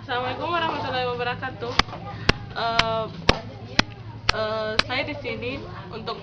Assalamualaikum warahmatullahi wabarakatuh. Eh, saya di sini untuk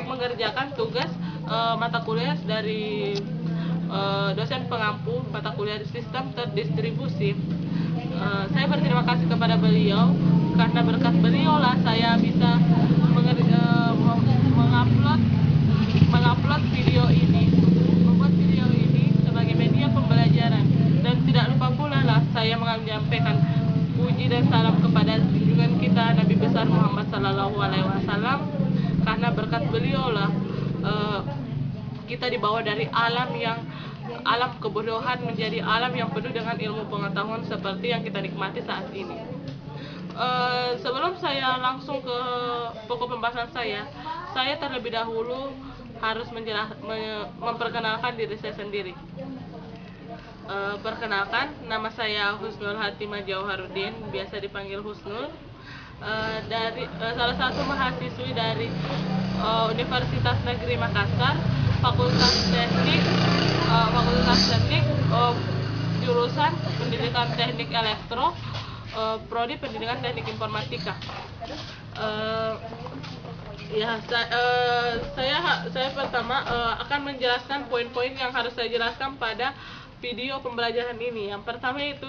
mengerjakan tugas mata kuliah dari dosen pengampu mata kuliah sistem terdistribusi. Saya berterima kasih kepada beliau, karena berkat beliau lah saya bisa mengupload video ini, membuat video ini sebagai media pembelajaran. Dan tidak lupa pula lah saya menyampaikan puji dan salam kepada junjungan kita Nabi besar Muhammad Sallallahu Alaihi Wasallam, karena berkat beliau lah kita dibawa dari alam kebodohan menjadi alam yang penuh dengan ilmu pengetahuan seperti yang kita nikmati saat ini. Sebelum saya langsung ke pokok pembahasan saya terlebih dahulu harus memperkenalkan diri saya sendiri. Perkenalkan, nama saya Husnul Hatimah Jauharuddin, biasa dipanggil Husnul, dari salah satu mahasiswi dari Universitas Negeri Makassar, Fakultas Teknik, jurusan Pendidikan Teknik Elektro, Prodi Pendidikan Teknik Informatika. Saya pertama akan menjelaskan poin-poin yang harus saya jelaskan pada video pembelajaran ini. Yang pertama itu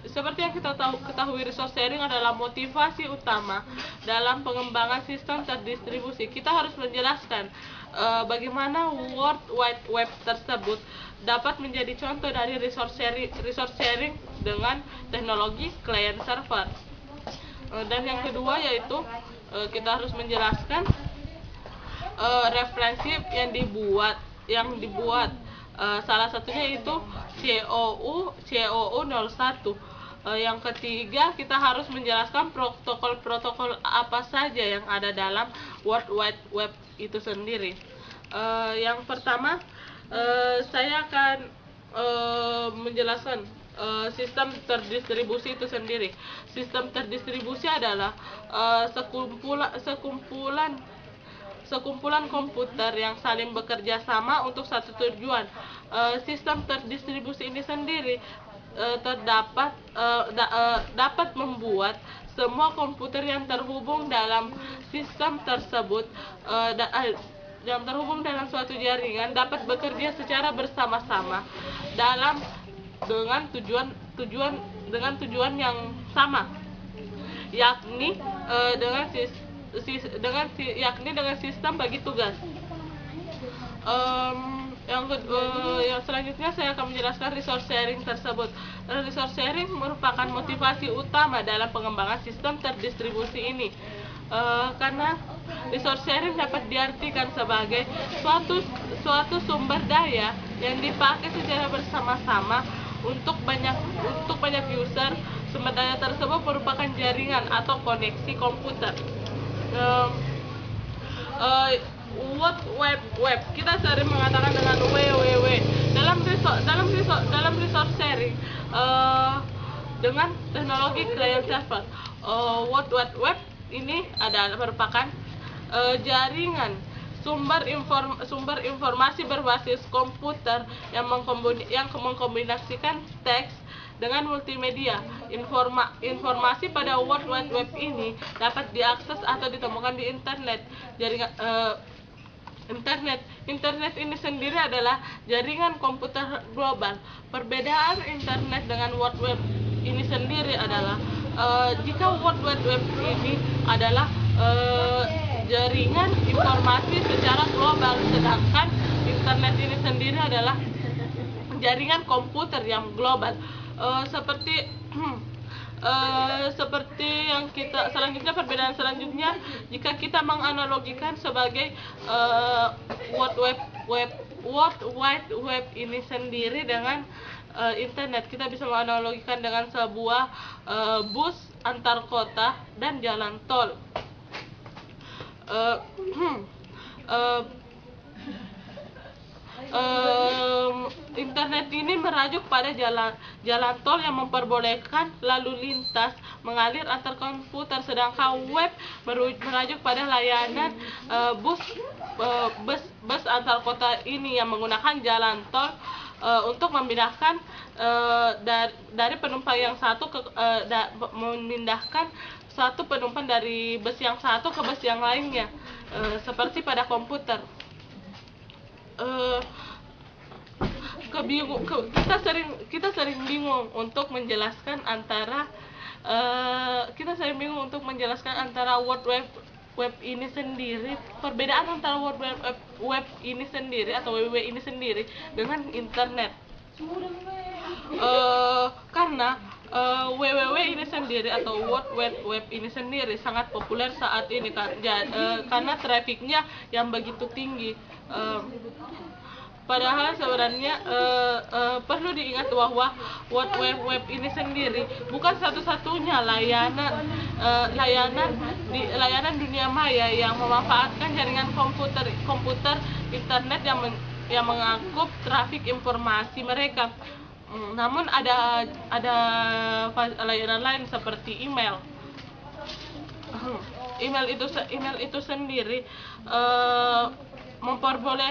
seperti yang kita ketahui, resource sharing adalah motivasi utama dalam pengembangan sistem terdistribusi. Kita harus menjelaskan bagaimana World Wide Web tersebut dapat menjadi contoh dari resource sharing dengan teknologi client server. Dan yang kedua yaitu kita harus menjelaskan referensi yang dibuat. Salah satunya itu COU 01. Yang ketiga, kita harus menjelaskan protokol apa saja yang ada dalam World Wide Web itu sendiri. Yang pertama, saya akan menjelaskan sistem terdistribusi itu sendiri. Sistem terdistribusi adalah sekumpulan komputer yang saling bekerja sama untuk satu tujuan. Sistem terdistribusi ini sendiri dapat membuat semua komputer yang terhubung dalam sistem tersebut yang terhubung dalam suatu jaringan dapat bekerja secara bersama-sama dengan tujuan yang sama, yakni dengan sistem bagi tugas. Yang selanjutnya saya akan menjelaskan resource sharing tersebut. Resource sharing merupakan motivasi utama dalam pengembangan sistem terdistribusi ini, karena resource sharing dapat diartikan sebagai suatu sumber daya yang dipakai secara bersama-sama untuk banyak user. Sumber daya tersebut merupakan jaringan atau koneksi komputer. World Wide Web kita sering mengatakan dengan www dalam resource sharing dengan teknologi client server. World Wide Web ini merupakan jaringan sumber informasi berbasis komputer yang mengkombinasikan teks dengan multimedia. Informasi pada World Wide Web ini dapat diakses atau ditemukan di internet. Internet ini sendiri adalah jaringan komputer global. Perbedaan internet dengan World Web ini sendiri adalah jika World Wide Web ini adalah jaringan informasi secara global, sedangkan internet ini sendiri adalah jaringan komputer yang global. Seperti yang perbedaan selanjutnya, jika kita menganalogikan sebagai World Wide Web ini sendiri dengan internet, kita bisa menganalogikan dengan sebuah bus antar kota dan jalan tol. Internet ini merajuk pada jalan tol yang memperbolehkan lalu lintas mengalir antar komputer, sedangkan web merajuk pada layanan bus antar kota ini yang menggunakan jalan tol untuk memindahkan dari penumpang yang satu memindahkan satu penumpang dari bus yang satu ke bus yang lainnya, seperti pada komputer. Kita sering bingung untuk menjelaskan antara World Web ini sendiri, perbedaan antara World Web ini sendiri atau WWW ini sendiri dengan internet. Karena WWW ini sendiri atau World Wide Web ini sendiri sangat populer saat ini karena trafiknya yang begitu tinggi. Padahal sebenarnya perlu diingat bahwa World Wide Web ini sendiri bukan satu-satunya layanan dunia maya yang memanfaatkan jaringan komputer internet yang mengangkut trafik informasi mereka. Namun ada layanan lain seperti email. Email itu sendiri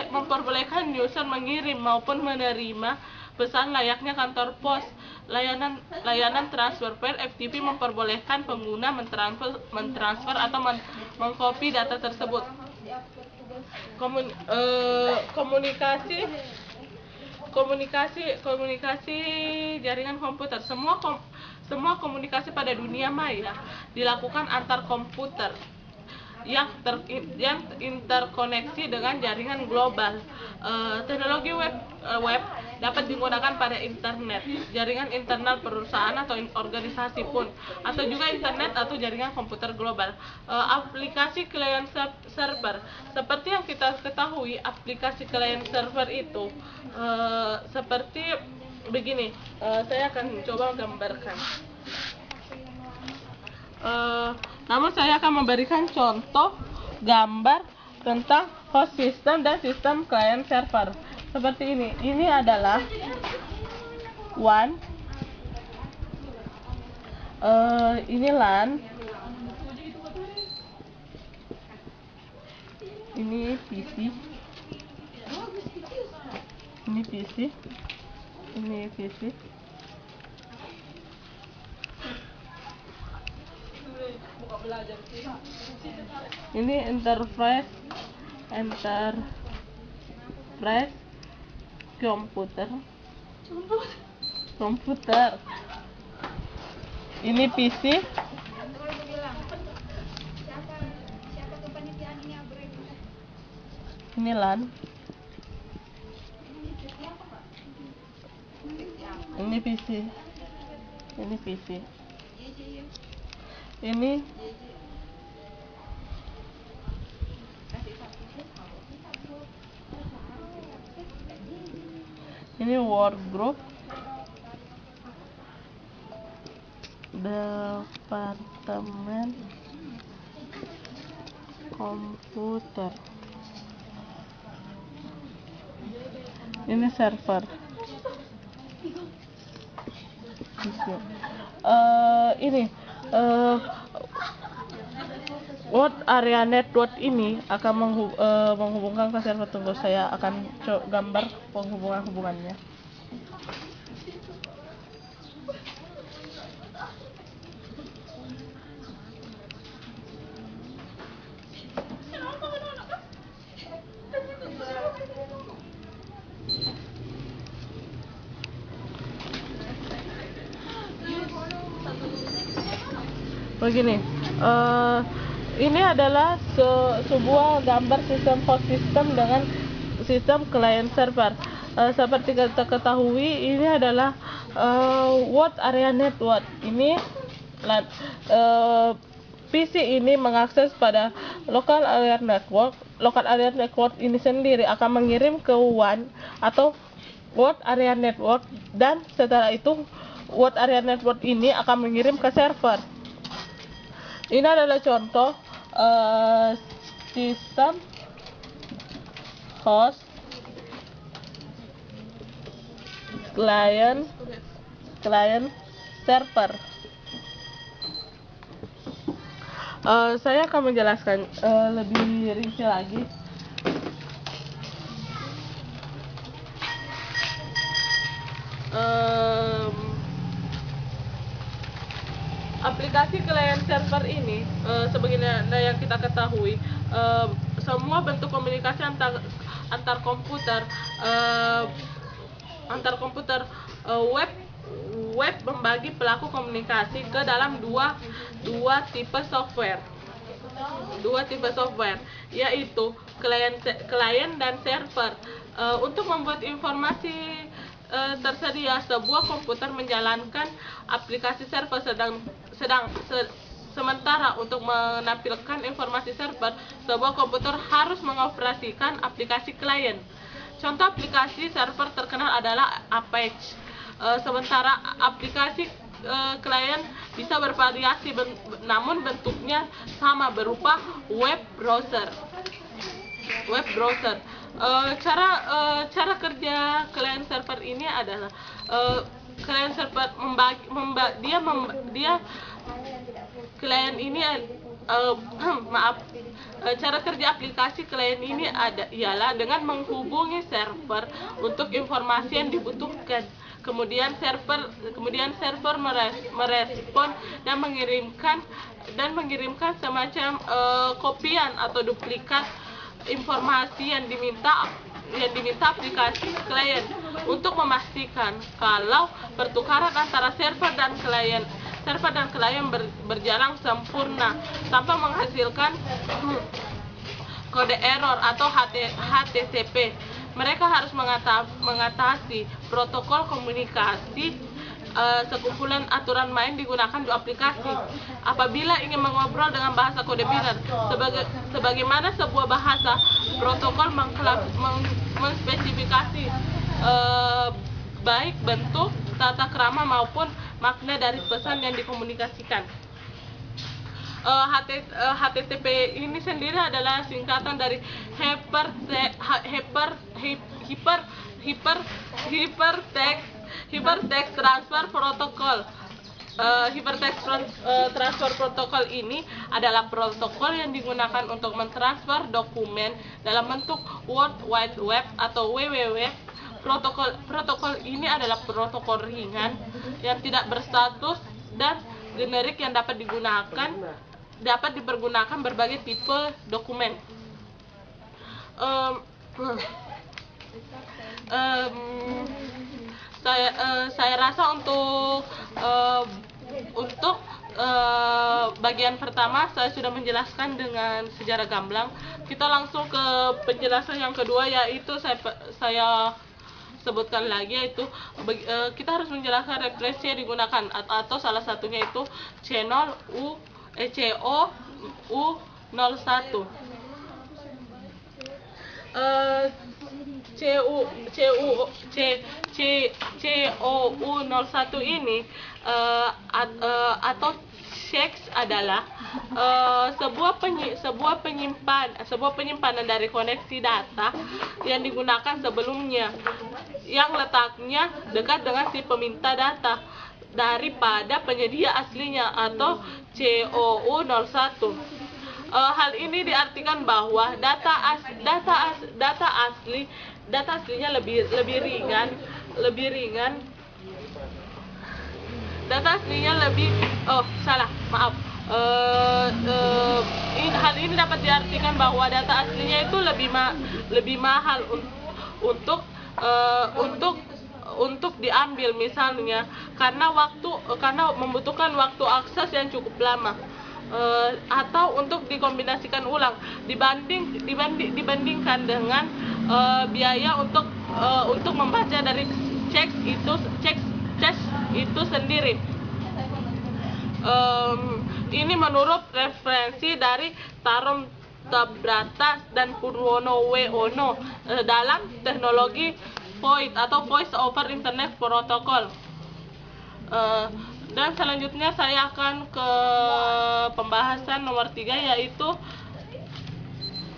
memperbolehkan user mengirim maupun menerima pesan layaknya kantor pos. Layanan transfer file FTP memperbolehkan pengguna mentransfer atau mengcopy data tersebut. Komunikasi jaringan komputer. Semua komunikasi pada dunia maya dilakukan antar komputer yang interkoneksi dengan jaringan global. Teknologi web dapat digunakan pada internet, jaringan internal perusahaan atau organisasi pun, atau juga internet atau jaringan komputer global. Aplikasi client server, seperti yang kita ketahui, aplikasi client server itu seperti begini. Saya akan coba gambarkan. Namun saya akan memberikan contoh gambar tentang host system dan sistem client server seperti ini. Ini adalah WAN, ini LAN, ini PC, ini PC, ini PC. Ini enterprise komputer. Ini PC. Ini LAN. Ini PC. Ini PC. Ini workgroup, departemen komputer. Ini server. Ini World Area Network ini akan menghubungkan ke server. Tunggu, saya akan gambar penghubungannya. Begini, ini adalah sebuah gambar sistem host system dengan sistem client server. Seperti kita ketahui, ini adalah World Area Network. Ini PC ini mengakses pada local area network. Local area network ini sendiri akan mengirim ke WAN atau World Area Network, dan setelah itu World Area Network ini akan mengirim ke server. Ini adalah contoh sistem host client server. Saya akan menjelaskan lebih rinci lagi. aplikasi klien server ini sebagaimana yang kita ketahui, semua bentuk komunikasi antar komputer, web membagi pelaku komunikasi ke dalam dua tipe software. Yaitu klien dan server. Untuk membuat informasi tersedia, sebuah komputer menjalankan aplikasi server, sementara untuk menampilkan informasi server, sebuah komputer harus mengoperasikan aplikasi klien. Contoh aplikasi server terkenal adalah Apache. Sementara aplikasi klien bisa bervariasi, namun bentuknya sama, berupa web browser. Cara kerja klien server ini adalah klien server klien ini cara kerja aplikasi klien ini ialah dengan menghubungi server untuk informasi yang dibutuhkan. Kemudian server merespon dan mengirimkan semacam kopian atau duplikat informasi yang diminta aplikasi klien untuk memastikan kalau pertukaran antara server dan klien berjalan sempurna tanpa menghasilkan kode error atau HTTP. Mereka harus mengatasi protokol komunikasi. Sekumpulan aturan main digunakan di aplikasi. Apabila ingin mengobrol dengan bahasa kode biner, sebagaimana sebuah bahasa, protokol menspesifikasi baik bentuk, tata krama maupun makna dari pesan yang dikomunikasikan. HTTP ini sendiri adalah singkatan dari Hypertext Transfer Protocol. Hypertext Transfer Protocol ini adalah protokol yang digunakan untuk mentransfer dokumen dalam bentuk World Wide Web atau WWW. Protokol ini adalah protokol ringan yang tidak berstatus dan generik yang dapat dipergunakan berbagai tipe dokumen. Saya rasa untuk bagian pertama saya sudah menjelaskan dengan sejarah gamblang. Kita langsung ke penjelasan yang kedua, yaitu saya sebutkan lagi, yaitu kita harus menjelaskan referensi yang digunakan, atau salah satunya itu channel COU01. COU01 ini atau checks adalah sebuah penyimpanan dari koneksi data yang digunakan sebelumnya, yang letaknya dekat dengan si peminta data daripada penyedia aslinya atau COU01. Hal ini diartikan bahwa data aslinya lebih ringan. Hal ini dapat diartikan bahwa data aslinya itu lebih mahal untuk diambil, misalnya karena membutuhkan waktu akses yang cukup lama, atau untuk dikombinasikan ulang dibandingkan dengan biaya untuk membaca dari ceks itu sendiri. Ini menurut referensi dari Tarom Tabrata dan Purwono W. Ono dalam teknologi VoIP atau Voice over Internet Protocol. Dan selanjutnya saya akan ke pembahasan nomor 3,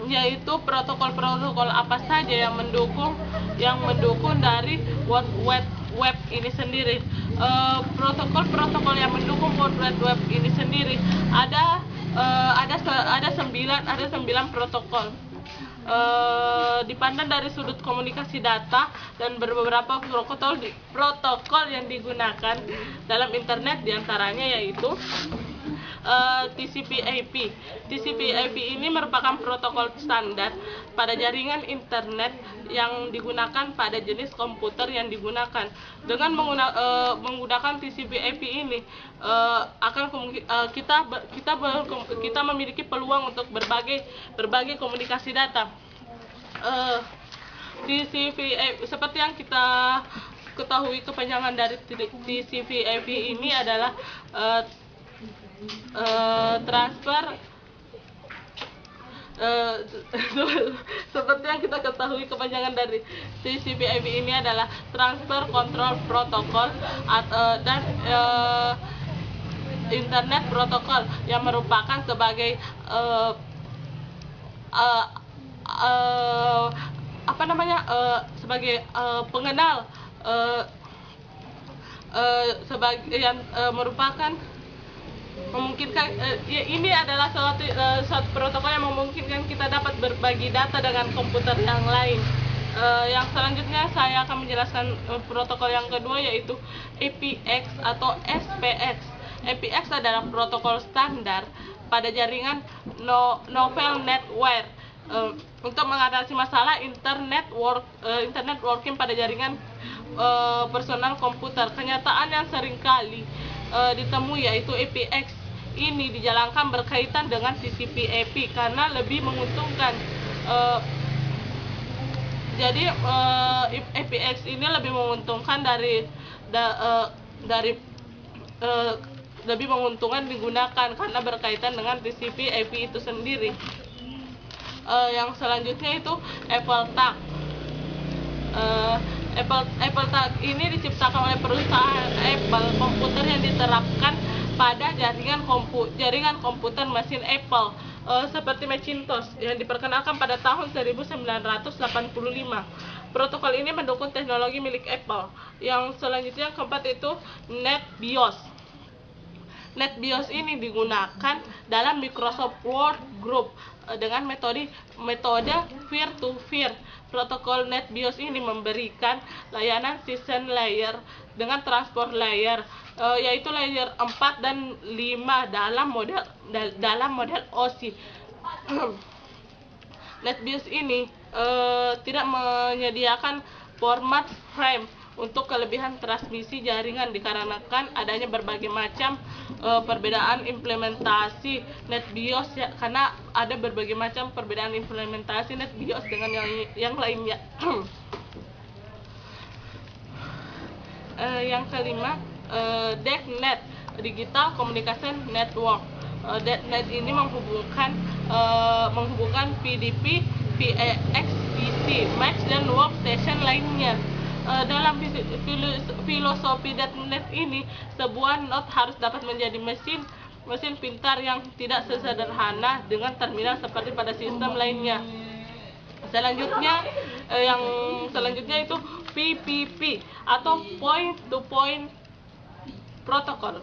yaitu protokol-protokol apa saja yang mendukung dari World Wide Web ini sendiri. Protokol-protokol yang mendukung World Wide Web ini sendiri ada 9 protokol. Dipandang dari sudut komunikasi data, dan beberapa protokol yang digunakan dalam internet, diantaranya yaitu TCP/IP. TCP/IP ini merupakan protokol standar pada jaringan internet yang digunakan pada jenis komputer yang digunakan. Dengan menggunakan TCP/IP ini kita memiliki peluang untuk berbagai komunikasi data. TCP/IP seperti yang kita ketahui, kepanjangan dari TCP/IP ini adalah seperti yang kita ketahui, kepanjangan dari TCP/IP ini adalah Transfer Control Protocol dan Internet Protocol, yang merupakan sebagai sebagai pengenal sebagai yang merupakan memungkinkan ini adalah suatu protokol yang memungkinkan kita dapat berbagi data dengan komputer yang lain. Yang selanjutnya saya akan menjelaskan protokol yang kedua, yaitu APX atau SPX. APX adalah protokol standar pada jaringan novel network untuk mengatasi masalah internet working pada jaringan personal komputer. Kenyataan yang seringkali ditemui yaitu APX ini dijalankan berkaitan dengan TCP/IP karena lebih menguntungkan. Jadi APX ini lebih menguntungkan lebih menguntungkan digunakan karena berkaitan dengan TCP/IP itu sendiri. Yang selanjutnya itu AppleTag. AppleTag ini diciptakan oleh perusahaan Apple komputer yang diterapkan pada jaringan komputer mesin Apple seperti Macintosh yang diperkenalkan pada tahun 1985. Protokol ini mendukung teknologi milik Apple. Yang selanjutnya, yang keempat, itu NetBIOS. NetBIOS ini digunakan dalam Microsoft Word Group dengan metode peer-to-peer. Protokol NetBIOS ini memberikan layanan session layer dengan transport layer, yaitu layer 4 dan 5 dalam model OSI. NetBIOS ini tidak menyediakan format frame untuk kelebihan transmisi jaringan dikarenakan adanya berbagai macam perbedaan implementasi NetBIOS karena ada berbagai macam perbedaan implementasi NetBIOS dengan yang lainnya. Yang kelima, DECnet, Digital Communication Network. DECnet ini menghubungkan PDP, PAX, PC, Mac, dan workstation lainnya. Dalam filosofi DECnet ini, sebuah node harus dapat menjadi mesin pintar yang tidak sesederhana dengan terminal seperti pada sistem lainnya. Yang selanjutnya itu PPP atau Point to Point Protocol.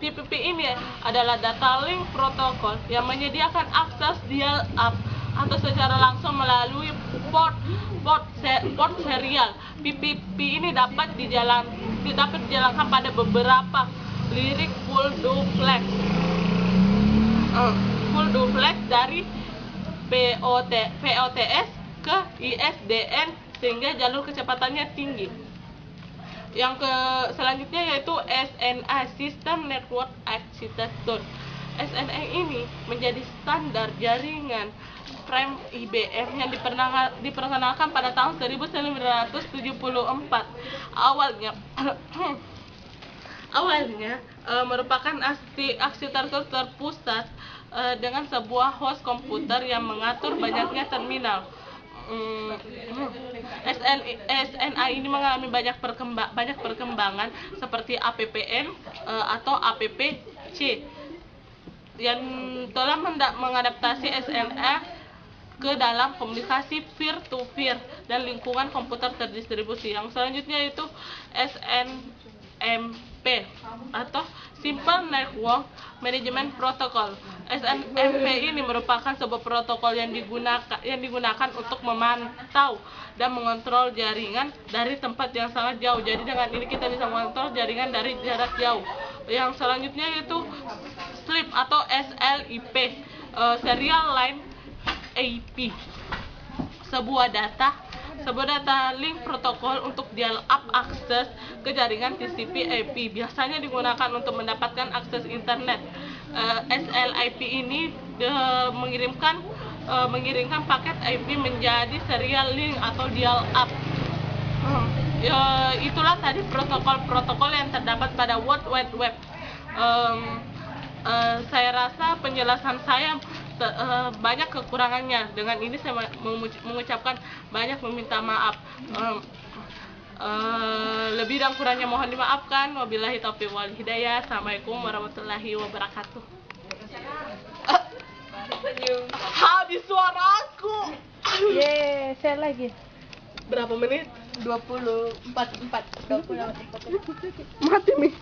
PPP ini adalah data link protocol yang menyediakan akses dial-up atau secara langsung melalui port serial. PPP ini dapat dijalankan pada beberapa lirik full duplex dari POTS ke ISDN sehingga jalur kecepatannya tinggi. Yang selanjutnya yaitu SNA, System Network Architecture. SNA ini menjadi standar jaringan frame IBM yang diperkenalkan pada tahun 1974. Awalnya merupakan arsitektur terpusat dengan sebuah host komputer yang mengatur banyaknya terminal. SNA ini mengalami banyak perkembangan seperti APPN atau APPC yang telah mengadaptasi SNA ke dalam komunikasi peer-to-peer dan lingkungan komputer terdistribusi. Yang selanjutnya itu SMP atau Simple Network Management Protocol. SMP ini merupakan sebuah protokol yang digunakan untuk memantau dan mengontrol jaringan dari tempat yang sangat jauh. Jadi dengan ini kita bisa mengontrol jaringan dari jarak jauh. Yang selanjutnya yaitu SLIP atau SLIP, Serial Line IP, sebuah data link protokol untuk dial-up akses ke jaringan TCP/IP, biasanya digunakan untuk mendapatkan akses internet. SLIP ini mengirimkan paket IP menjadi serial link atau dial-up. Itulah tadi protokol-protokol yang terdapat pada World Wide Web. Saya rasa penjelasan saya banyak kekurangannya. Dengan ini saya mengucapkan banyak meminta maaf. Lebih dan kurangnya mohon dimaafkan. Wabillahi taufiq wal hidayah. Assalamualaikum warahmatullahi wabarakatuh. Habis suaraku. Share lagi. Berapa menit? 24. 20. Mati nih.